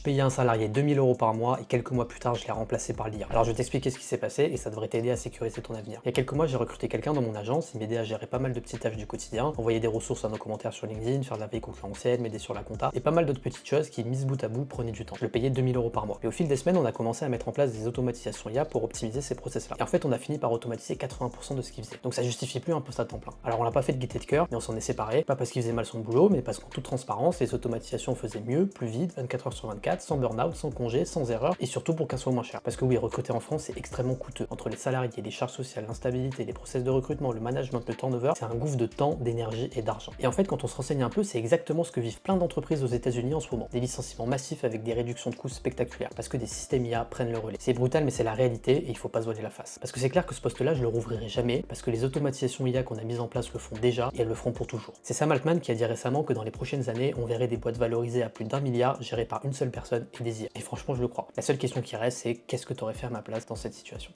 Je payais un salarié 2000 € par mois et quelques mois plus tard, je l'ai remplacé par l'IA. Alors je vais t'expliquer ce qui s'est passé et ça devrait t'aider à sécuriser ton avenir. Il y a quelques mois, j'ai recruté quelqu'un dans mon agence, il m'aidait à gérer pas mal de petites tâches du quotidien, envoyer des ressources à nos commentaires sur LinkedIn, faire de la veille concurrentielle, m'aider sur la compta et pas mal d'autres petites choses qui, mises bout à bout, prenaient du temps. Je le payais 2000 € par mois. Et au fil des semaines, on a commencé à mettre en place des automatisations IA pour optimiser ces process-là. Et en fait, on a fini par automatiser 80% de ce qu'il faisait. Donc ça justifie plus un poste à temps plein. Alors on l'a pas fait de gaieté de cœur, mais on s'en est séparés, pas parce qu'il faisait mal son boulot, mais parce qu'en toute transparence, les automatisations faisaient mieux, plus vite, 24 heures sur 24, sans burn-out, sans congé, sans erreur, et surtout pour qu'un soit moins cher. Parce que oui, recruter en France, c'est extrêmement coûteux. Entre les salariés, les charges sociales, l'instabilité, les process de recrutement, le management, le turnover, c'est un gouffre de temps, d'énergie et d'argent. Et en fait, quand on se renseigne un peu, c'est exactement ce que vivent plein d'entreprises aux États-Unis en ce moment. Des licenciements massifs avec des réductions de coûts spectaculaires, parce que des systèmes IA prennent le relais. C'est brutal, mais c'est la réalité et il faut pas se voiler la face. Parce que c'est clair que ce poste-là, je le rouvrirai jamais, parce que les automatisations IA qu'on a mises en place le font déjà et elles le feront pour toujours. C'est Sam Altman qui a dit récemment que dans les prochaines années, on verrait des boîtes valorisées à plus d'1 milliard gérées par une seule personne et des IA. Et franchement, je le crois. La seule question qui reste, c'est qu'est-ce que t'aurais fait à ma place dans cette situation?